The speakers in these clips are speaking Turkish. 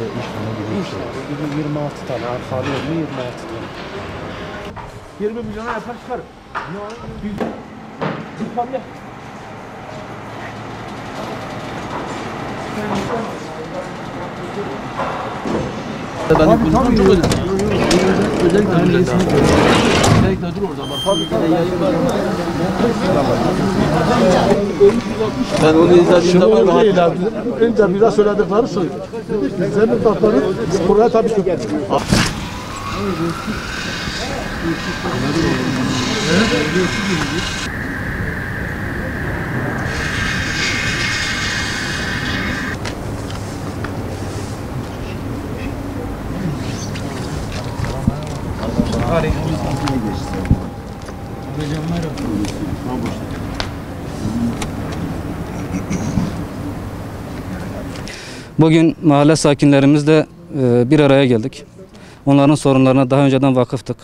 İnşallah gibi bir şey. Bugün 26 tane arkalı oldu, 26 tane. 20 milyona yapar çıkar. Bir kamya. Tabii çok özellikle dur orada bak. Ben onu izlediğimde var rahat. Önce bize söyledikleri şey. Dedik ki zemin tatları buraya tabii çok etkili. Bugün mahalle sakinlerimizle bir araya geldik. Onların sorunlarına daha önceden vakıftık.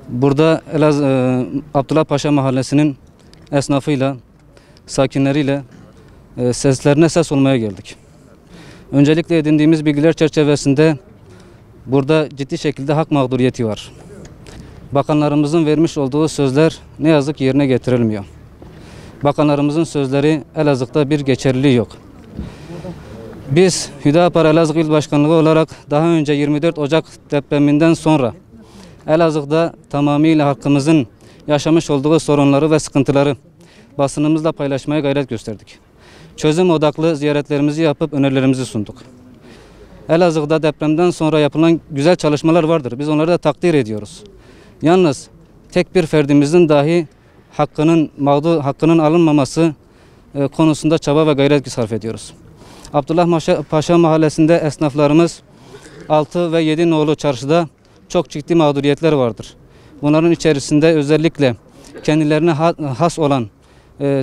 Burada Abdullah Paşa Mahallesi'nin esnafıyla, sakinleriyle seslerine ses olmaya geldik. Öncelikle edindiğimiz bilgiler çerçevesinde burada ciddi şekilde hak mağduriyeti var. Bakanlarımızın vermiş olduğu sözler ne yazık ki yerine getirilmiyor. Bakanlarımızın sözleri Elazığ'da bir geçerliliği yok. Biz Hüdapar Elazığ İl Başkanlığı olarak daha önce 24 Ocak depreminden sonra Elazığ'da tamamıyla halkımızın yaşamış olduğu sorunları ve sıkıntıları basınımızla paylaşmaya gayret gösterdik. Çözüm odaklı ziyaretlerimizi yapıp önerilerimizi sunduk. Elazığ'da depremden sonra yapılan güzel çalışmalar vardır. Biz onları da takdir ediyoruz. Yalnız tek bir ferdimizin dahi hakkının alınmaması konusunda çaba ve gayret sarf ediyoruz. Abdullah Paşa Mahallesi'nde esnaflarımız 6 ve 7 nolu çarşıda çok ciddi mağduriyetler vardır. Bunların içerisinde özellikle kendilerine has olan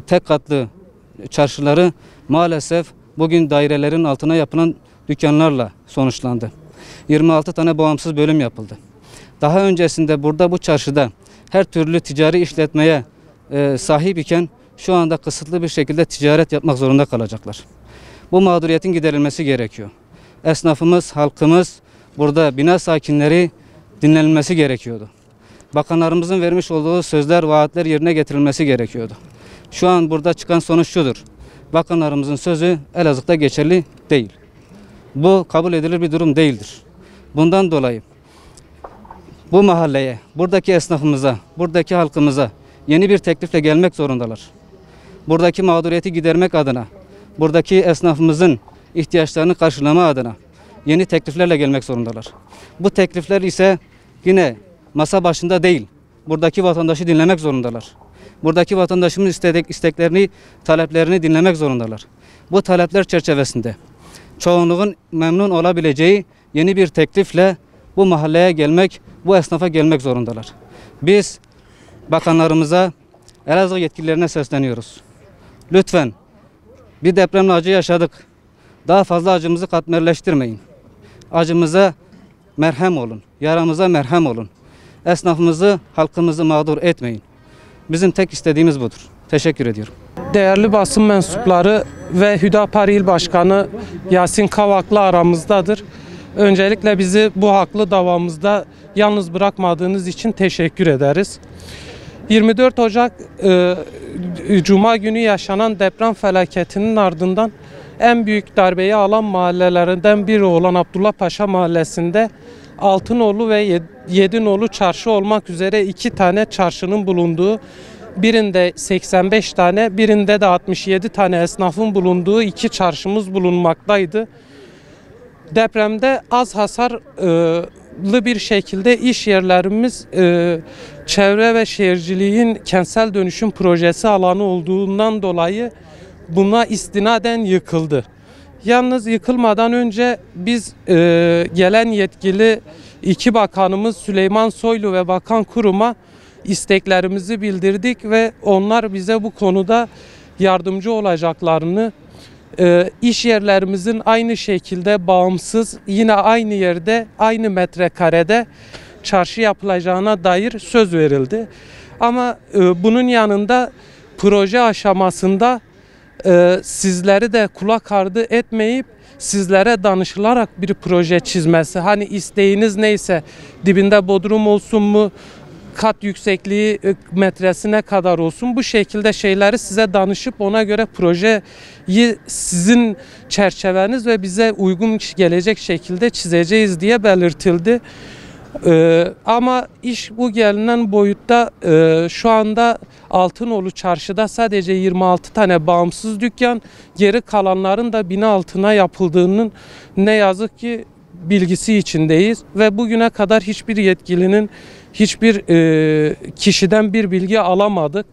tek katlı çarşıları maalesef bugün dairelerin altına yapılan dükkanlarla sonuçlandı. 26 tane bağımsız bölüm yapıldı. Daha öncesinde bu çarşıda her türlü ticari işletmeye sahip iken şu anda kısıtlı bir şekilde ticaret yapmak zorunda kalacaklar. Bu mağduriyetin giderilmesi gerekiyor. Esnafımız, halkımız, burada bina sakinleri dinlenilmesi gerekiyordu. Bakanlarımızın vermiş olduğu sözler, vaatler yerine getirilmesi gerekiyordu. Şu an burada çıkan sonuç şudur. Bakanlarımızın sözü Elazığ'da geçerli değil. Bu kabul edilir bir durum değildir. Bundan dolayı bu mahalleye, buradaki esnafımıza, buradaki halkımıza yeni bir teklifle gelmek zorundalar. Buradaki mağduriyeti gidermek adına, buradaki esnafımızın ihtiyaçlarını karşılama adına yeni tekliflerle gelmek zorundalar. Bu teklifler ise yine masa başında değil, buradaki vatandaşı dinlemek zorundalar. Buradaki vatandaşımızın isteklerini, taleplerini dinlemek zorundalar. Bu talepler çerçevesinde çoğunluğun memnun olabileceği yeni bir teklifle bu mahalleye gelmek, bu esnafa gelmek zorundalar. Biz bakanlarımıza, Elazığ yetkililerine sesleniyoruz. Lütfen bir depremle acı yaşadık. Daha fazla acımızı katmerleştirmeyin. Acımıza merhem olun. Yaramıza merhem olun. Esnafımızı, halkımızı mağdur etmeyin. Bizim tek istediğimiz budur. Teşekkür ediyorum. Değerli basın mensupları ve Hüdapar İl Başkanı Yasin Kavaklı aramızdadır. Öncelikle bizi bu haklı davamızda yalnız bırakmadığınız için teşekkür ederiz. 24 Ocak Cuma günü yaşanan deprem felaketinin ardından en büyük darbeyi alan mahallelerinden biri olan Abdullah Paşa Mahallesi'nde Altınolu ve Yedinolu çarşı olmak üzere 2 tane çarşının bulunduğu, birinde 85 tane, birinde de 67 tane esnafın bulunduğu 2 çarşımız bulunmaktaydı. Depremde az hasarlı bir şekilde iş yerlerimiz Çevre ve Şehirciliğin kentsel dönüşüm projesi alanı olduğundan dolayı buna istinaden yıkıldı. Yalnız yıkılmadan önce biz gelen yetkili 2 bakanımız Süleyman Soylu ve Bakan Kurum'a isteklerimizi bildirdik ve onlar bize bu konuda yardımcı olacaklarını, iş yerlerimizin aynı şekilde bağımsız, yine aynı yerde, aynı metrekarede çarşı yapılacağına dair söz verildi. Ama bunun yanında proje aşamasında sizleri de kulak ardı etmeyip sizlere danışılarak bir proje çizmesi. Hani isteğiniz neyse, dibinde bodrum olsun mu, kat yüksekliği metresine kadar olsun, bu şekilde şeyleri size danışıp ona göre projeyi sizin çerçeveniz ve bize uygun gelecek şekilde çizeceğiz diye belirtildi. Ama iş bu gelinen boyutta şu anda Altınoğlu Çarşı'da sadece 26 tane bağımsız dükkan, geri kalanların da bina altına yapıldığının ne yazık ki bilgisi içindeyiz ve bugüne kadar hiçbir yetkilinin hiçbir kişiden bir bilgi alamadık.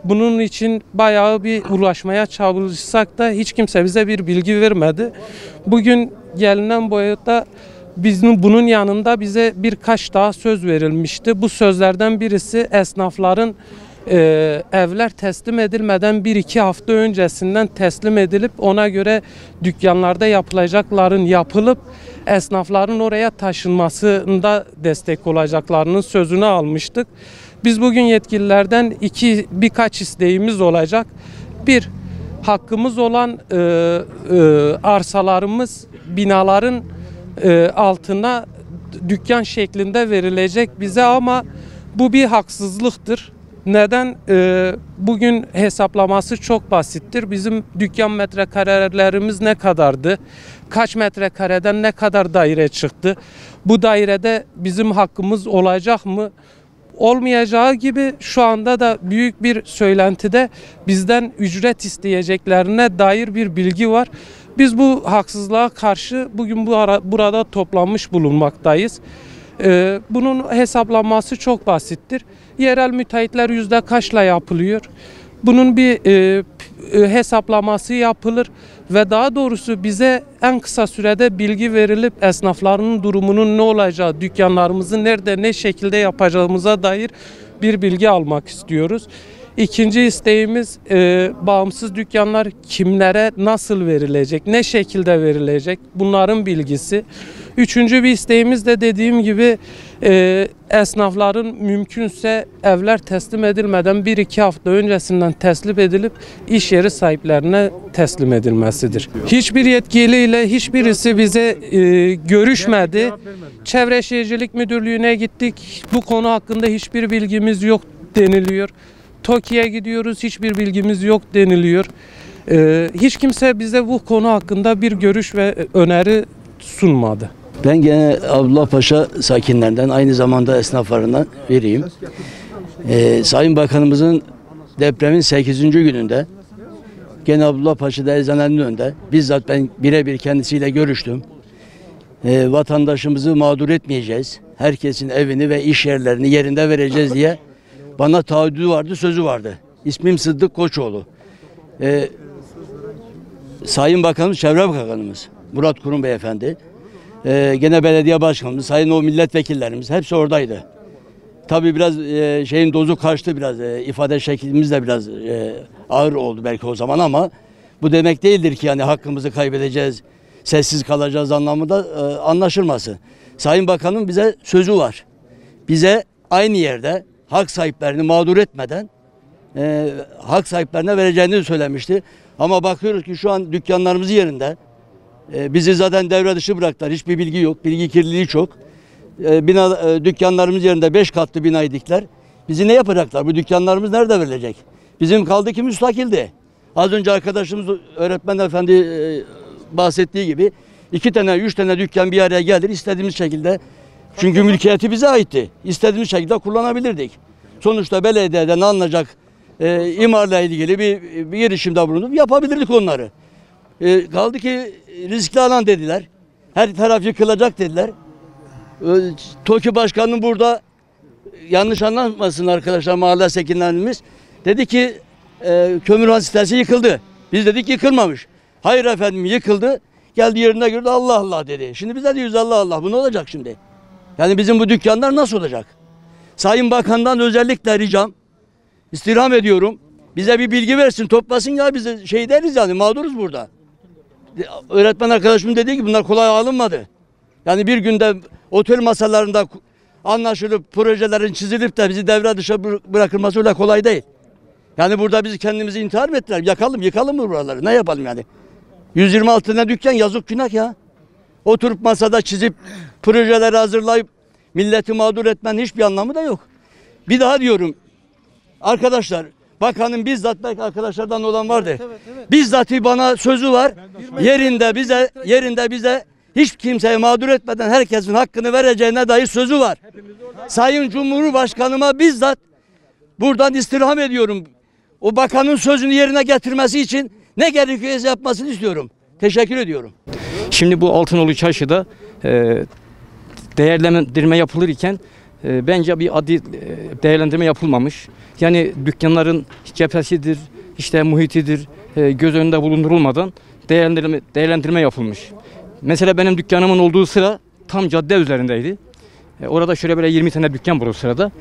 Bunun için bayağı bir ulaşmaya çalışsak da hiç kimse bize bir bilgi vermedi. Bugün gelinen boyutta bunun yanında bize birkaç daha söz verilmişti. Bu sözlerden birisi esnafların evler teslim edilmeden 1-2 hafta öncesinden teslim edilip ona göre dükkanlarda yapılacakların yapılıp esnafların oraya taşınmasında destek olacaklarının sözünü almıştık. Biz bugün yetkililerden birkaç isteğimiz olacak. Bir, hakkımız olan arsalarımız, binaların altına dükkan şeklinde verilecek bize ama bu bir haksızlıktır. Neden? Bugün hesaplaması çok basittir. Bizim dükkan metrekarelerimiz ne kadardı? Kaç metrekareden ne kadar daire çıktı? Bu dairede bizim hakkımız olacak mı? Olmayacağı gibi şu anda da büyük bir söylentide bizden ücret isteyeceklerine dair bir bilgi var. Biz bu haksızlığa karşı bugün burada toplanmış bulunmaktayız. Bunun hesaplanması çok basittir. Yerel müteahhitler yüzde kaçla yapılıyor? Bunun bir hesaplaması yapılır ve daha doğrusu bize en kısa sürede bilgi verilip esnafların durumunun ne olacağı, dükkanlarımızı nerede, ne şekilde yapacağımıza dair bir bilgi almak istiyoruz. İkinci isteğimiz bağımsız dükkanlar kimlere nasıl verilecek, ne şekilde verilecek bunların bilgisi. Üçüncü bir isteğimiz de dediğim gibi esnafların mümkünse evler teslim edilmeden 1-2 hafta öncesinden teslim edilip iş yeri sahiplerine teslim edilmesidir. Hiçbir yetkiliyle hiçbirisi bize görüşmedi. Çevre Şehircilik Müdürlüğü'ne gittik. Bu konu hakkında hiçbir bilgimiz yok deniliyor. TOKİ'ye gidiyoruz, hiçbir bilgimiz yok deniliyor. Hiç kimse bize bu konu hakkında bir görüş ve öneri sunmadı. Ben gene Abdullahpaşa sakinlerinden, aynı zamanda esnaflarından biriyim. Sayın Bakanımızın depremin 8. gününde gene Abdullahpaşa'da eczanenin önünde bizzat ben birebir kendisiyle görüştüm. Vatandaşımızı mağdur etmeyeceğiz. Herkesin evini ve iş yerlerini yerinde vereceğiz diye bana taahhüdü vardı, sözü vardı. İsmim Sıddık Koçoğlu. Sayın Bakanımız, Çevre Bakanımız Murat Kurum Beyefendi, gene belediye başkanımız, sayın o milletvekillerimiz hepsi oradaydı. Tabii biraz şeyin dozu kaçtı biraz, ifade şeklimiz de biraz ağır oldu belki o zaman ama bu demek değildir ki yani hakkımızı kaybedeceğiz, sessiz kalacağız anlamında anlaşılmasın. Sayın Bakanım bize sözü var. Bize aynı yerde hak sahiplerini mağdur etmeden hak sahiplerine vereceğini söylemişti. Ama bakıyoruz ki şu an dükkanlarımız yerinde. Bizi zaten devre dışı bıraktılar. Hiçbir bilgi yok. Bilgi kirliliği çok. Dükkanlarımız yerinde 5 katlı binayı dikler. Bizi ne yapacaklar? Bu dükkanlarımız nerede verilecek? Bizim kaldı ki müstakildi. Az önce arkadaşımız öğretmen efendi bahsettiği gibi 2 tane 3 tane dükkan bir araya gelir istediğimiz şekilde. Çünkü mülkiyeti bize aitti. İstediğimiz şekilde kullanabilirdik. Sonuçta belediyeden alınacak imarla ilgili bir girişimde bulunup yapabilirdik onları. Kaldı ki riskli alan dediler. Her taraf yıkılacak dediler. TOKİ Başkanı'nın burada yanlış anlamasın arkadaşlar, mahalle sakinlerimiz. Dedi ki kömürhan sitesi yıkıldı. Biz dedik yıkılmamış. Hayır efendim yıkıldı. Geldi yerine gördü Allah Allah dedi. Şimdi biz de diyoruz Allah Allah, bu ne olacak şimdi? Yani bizim bu dükkanlar nasıl olacak? Sayın Bakan'dan özellikle ricam, istirham ediyorum. Bize bir bilgi versin, toplasın ya, biz de şey deriz yani, mağduruz burada. Öğretmen arkadaşım dediği gibi bunlar kolay alınmadı. Yani bir günde otel masalarında anlaşılıp projelerin çizilip de bizi devre dışı bırakılması öyle kolay değil. Yani burada biz kendimizi intihar mı ettiler? Yakalım, yıkalım mı buraları? Ne yapalım yani? 126 tane dükkan, yazık günah ya. Oturup masada çizip projeleri hazırlayıp milleti mağdur etmenin hiçbir anlamı da yok. Bir daha diyorum arkadaşlar, bakanın bizzat, belki arkadaşlardan olan vardır. Bizzatı bana sözü var. Yerinde bize hiç kimseyi mağdur etmeden herkesin hakkını vereceğine dair sözü var. Sayın Cumhurbaşkanıma bizzat buradan istirham ediyorum. O bakanın sözünü yerine getirmesi için ne gerekiyorsa yapmasını istiyorum. Teşekkür ediyorum. Şimdi bu Altınoluk Çarşı'da değerlendirme yapılırken bence bir adil değerlendirme yapılmamış. Yani dükkanların cephesidir, işte muhitidir, göz önünde bulundurulmadan değerlendirme yapılmış. Mesela benim dükkanımın olduğu sıra tam cadde üzerindeydi. Orada şöyle böyle 20 tane dükkan var o sırada.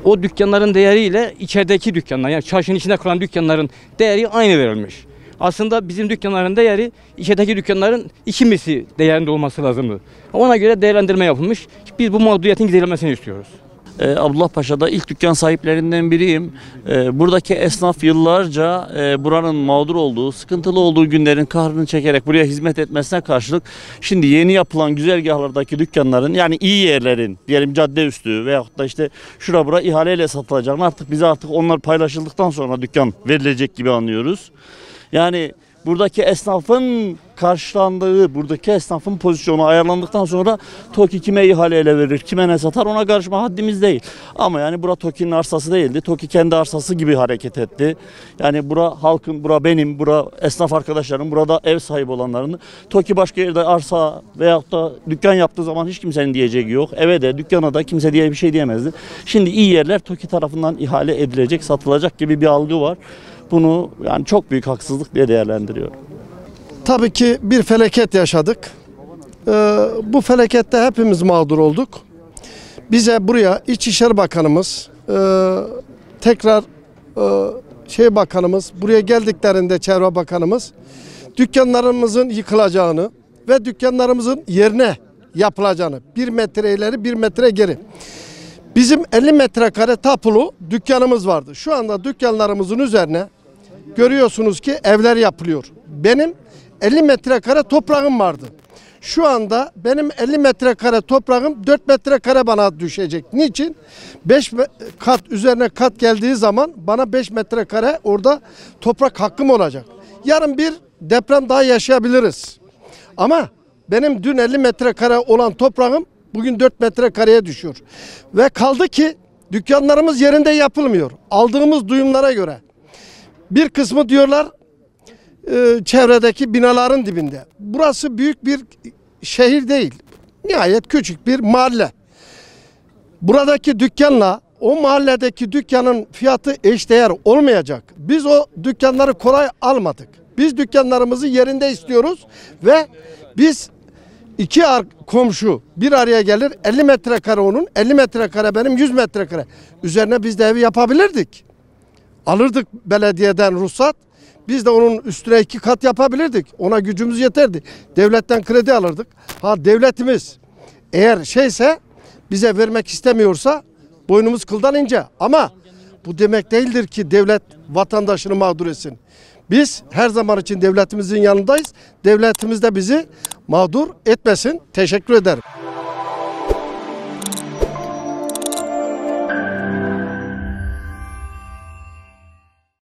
O dükkanların değeriyle içerideki dükkanlar, yani çarşının içinde kalan dükkanların değeri aynı verilmiş. Aslında bizim dükkanların değeri içerideki dükkanların 2 misli değerinde olması lazımdı. Ona göre değerlendirme yapılmış. Biz bu mağduriyetin giderilmesini istiyoruz. Abdullah Paşa'da ilk dükkan sahiplerinden biriyim. Buradaki esnaf yıllarca buranın mağdur olduğu, sıkıntılı olduğu günlerin kahrını çekerek buraya hizmet etmesine karşılık şimdi yeni yapılan güzergahlardaki dükkanların, yani iyi yerlerin, diyelim cadde üstü veyahut da işte şura bura ihaleyle satılacağını, artık onlar paylaşıldıktan sonra dükkan verilecek gibi anlıyoruz. Yani buradaki esnafın karşılandığı, buradaki esnafın pozisyonu ayarlandıktan sonra TOKİ kime ihaleyle verir, kime ne satar ona karışma haddimiz değil. Ama yani bura TOKİ'nin arsası değildi. TOKİ kendi arsası gibi hareket etti. Yani bura halkın, bura benim, bura esnaf arkadaşlarım, burada ev sahibi olanların. TOKİ başka yerde arsa veyahut da dükkan yaptığı zaman hiç kimsenin diyeceği yok. Eve de dükkana da kimse diye bir şey diyemezdi. Şimdi iyi yerler TOKİ tarafından ihale edilecek, satılacak gibi bir algı var. Bunu yani çok büyük haksızlık diye değerlendiriyorum. Tabii ki bir felaket yaşadık. Bu felakette hepimiz mağdur olduk. Bize buraya İçişleri Bakanımız, tekrar Bakanımız, buraya geldiklerinde Çevre Bakanımız dükkanlarımızın yıkılacağını ve dükkanlarımızın yerine yapılacağını, 1 metre ileri 1 metre geri. Bizim 50 metrekare tapulu dükkanımız vardı. Şu anda dükkanlarımızın üzerine görüyorsunuz ki evler yapılıyor. Benim 50 metrekare toprağım vardı. Şu anda benim 50 metrekare toprağım 4 metrekare bana düşecek. Niçin? 5 kat üzerine kat geldiği zaman bana 5 metrekare orada toprak hakkım olacak. Yarın bir deprem daha yaşayabiliriz. Ama benim dün 50 metrekare olan toprağım bugün 4 metrekareye düşüyor. Ve kaldı ki dükkanlarımız yerinde yapılmıyor. Aldığımız duyumlara göre. Bir kısmı diyorlar çevredeki binaların dibinde. Burası büyük bir şehir değil. Nihayet küçük bir mahalle. Buradaki dükkanla o mahalledeki dükkanın fiyatı eşdeğer olmayacak. Biz o dükkanları kolay almadık. Biz dükkanlarımızı yerinde istiyoruz ve biz iki komşu bir araya gelir, 50 metrekare onun, 50 metrekare benim, 100 metrekare. Üzerine biz de evi yapabilirdik. Alırdık belediyeden ruhsat. Biz de onun üstüne 2 kat yapabilirdik. Ona gücümüz yeterdi. Devletten kredi alırdık. Devletimiz eğer bize vermek istemiyorsa boynumuz kıldan ince. Ama bu demek değildir ki devlet vatandaşını mağdur etsin. Biz her zaman için devletimizin yanındayız. Devletimiz de bizi mağdur etmesin. Teşekkür ederim.